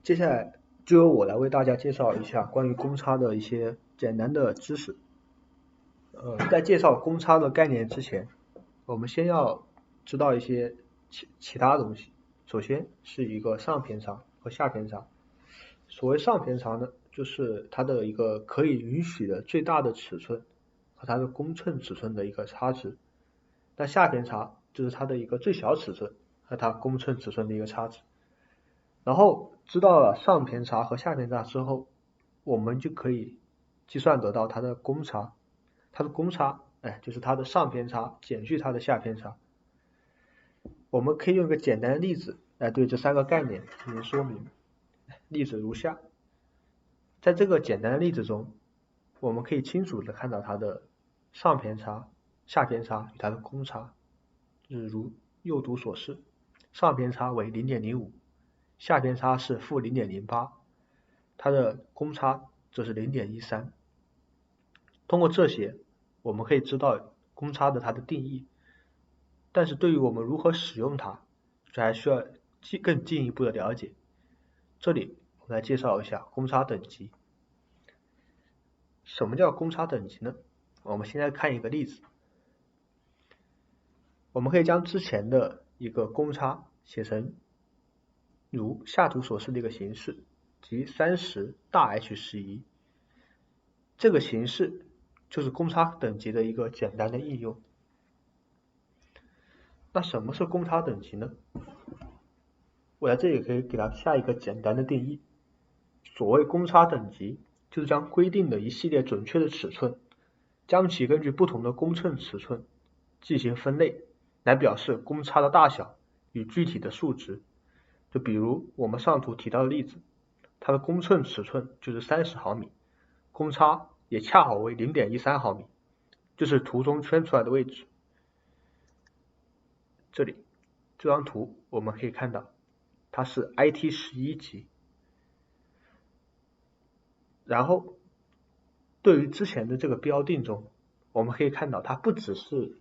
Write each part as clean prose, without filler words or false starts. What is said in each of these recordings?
接下来就由我来为大家介绍一下关于公差的一些简单的知识。在介绍公差的概念之前，我们先要知道一些其他东西。首先是一个上偏差和下偏差。所谓上偏差呢，就是它的一个可以允许的最大的尺寸和它的公称尺寸的一个差值。那下偏差就是它的一个最小尺寸和它公称尺寸的一个差值。然后知道了上偏差和下偏差之后，我们就可以计算得到它的公差。它的公差，就是它的上偏差减去它的下偏差。我们可以用一个简单的例子来对这三个概念进行说明。例子如下，在这个简单的例子中，我们可以清楚的看到它的上偏差、下偏差与它的公差，就是如右图所示，上偏差为 0.05， 下偏差是负 0.08， 它的公差则是 0.13。 通过这些，我们可以知道公差的它的定义，但是对于我们如何使用它，这还需要更进一步的了解。这里我们来介绍一下公差等级。什么叫公差等级呢？我们现在看一个例子，我们可以将之前的一个公差写成如下图所示的一个形式，即30大 H11。这个形式就是公差等级的一个简单的应用。那什么是公差等级呢？我在这里可以给它下一个简单的定义。所谓公差等级，就是将规定的一系列准确的尺寸，将其根据不同的公称尺寸进行分类，来表示公差的大小与具体的数值。就比如我们上图提到的例子，它的公称尺寸就是30毫米，公差也恰好为 0.13 毫米，就是图中圈出来的位置。这里这张图我们可以看到，它是 IT11 级。然后对于之前的这个标定中，我们可以看到它不只是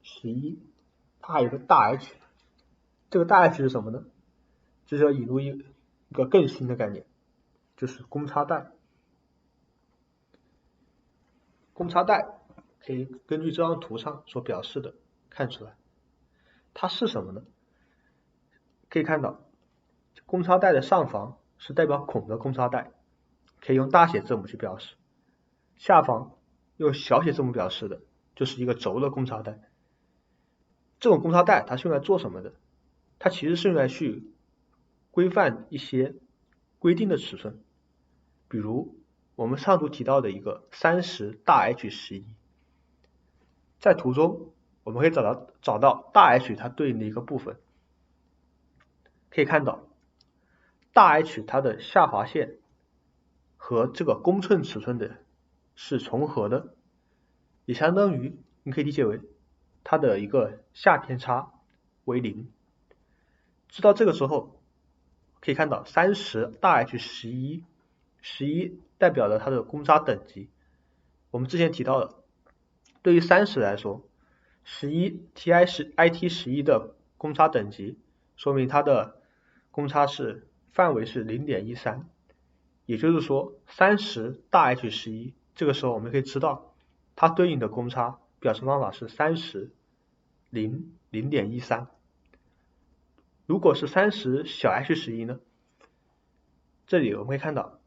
11，它还有个大 H。这个大 H 是什么呢？这是要引入一个更新的概念，就是公差带。公差带可以根据这张图上所表示的看出来，它是什么呢？可以看到公差带的上方是代表孔的公差带，可以用大写字母去表示，下方用小写字母表示的就是一个轴的公差带。这种公差带它是用来做什么的？它其实是用来去规范一些规定的尺寸，比如我们上图提到的一个30大 H11，在图中我们可以找到大 H 它对应的一个部分，可以看到大 H 它的下划线和这个公寸尺寸的是重合的，也相当于你可以理解为它的一个下偏差为0。知道这个之后，可以看到30大 H11， 11代表了它的公差等级。我们之前提到的，对于30来说，11 IT11 的公差等级，说明它的公差范围是 0.13， 也就是说30大 H11， 这个时候我们可以知道它对应的公差表示方法是30 0.13。如果是30小 H11 呢？这里我们可以看到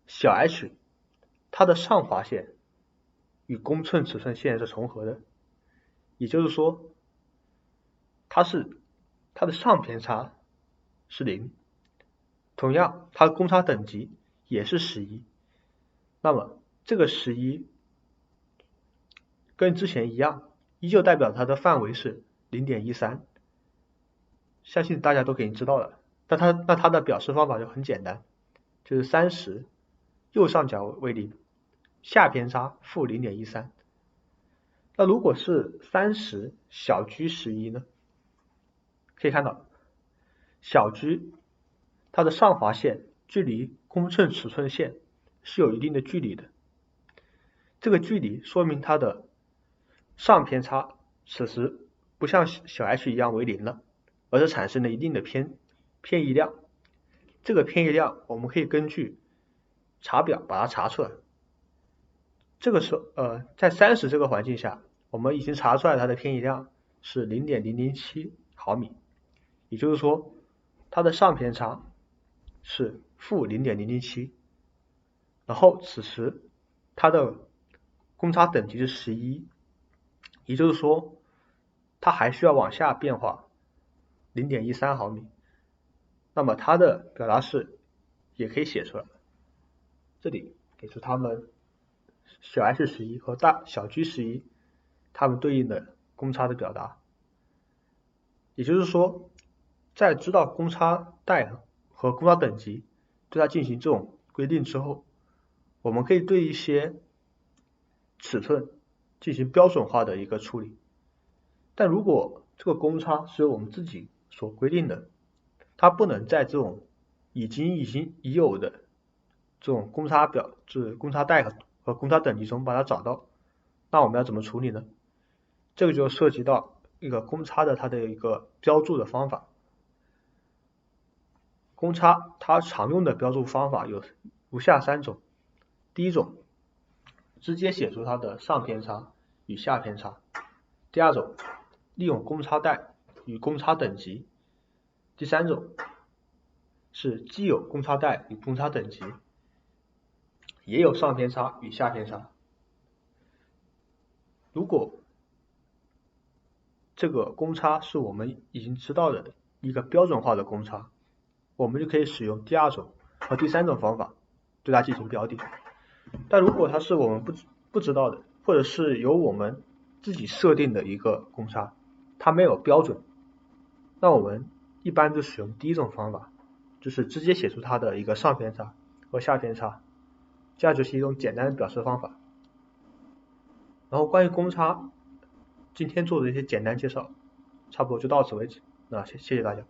小 h 它的上划线与公寸尺寸线是重合的，也就是说它的上偏差是0，同样它的公差等级也是11。那么这个11跟之前一样，依旧代表它的范围是 0.13， 相信大家都已经知道了。那它的表示方法就很简单，就是30右上角为0，下偏差负 0.13。那如果是30小 G11 呢？可以看到小 G 它的上划线距离公称尺寸线是有一定的距离的，这个距离说明它的上偏差此时不像小 h 一样为0了，而是产生了一定的偏移量。这个偏移量我们可以根据查表把它查出来。这个时候在30这个环境下，我们已经查出来它的偏移量是 0.007 毫米，也就是说它的上偏差是负 0.007， 然后此时它的公差等级是11，也就是说它还需要往下变化 0.13 毫米，那么它的表达式也可以写出来，这里给出它们小 s11 和小 g11 它们对应的公差的表达。也就是说在知道公差带和公差等级对它进行这种规定之后，我们可以对一些尺寸进行标准化的一个处理。但如果这个公差是由我们自己所规定的，它不能在这种已有的这种公差表，就是公差带和公差等级中把它找到，那我们要怎么处理呢？这个就涉及到一个公差的它的一个标注的方法。公差它常用的标注方法有如下3种。第一种，直接写出它的上偏差与下偏差。第二种，利用公差带与公差等级。第三种是既有公差带与公差等级，也有上偏差与下偏差。如果这个公差是我们已经知道的一个标准化的公差，我们就可以使用第二种和第三种方法对它进行标定。但如果它是我们不知道的，或者是由我们自己设定的一个公差，它没有标准，那我们一般就使用第一种方法，就是直接写出它的一个上偏差和下偏差，这样就是一种简单的表示方法。然后关于公差今天做的一些简单介绍差不多就到此为止，那谢谢大家。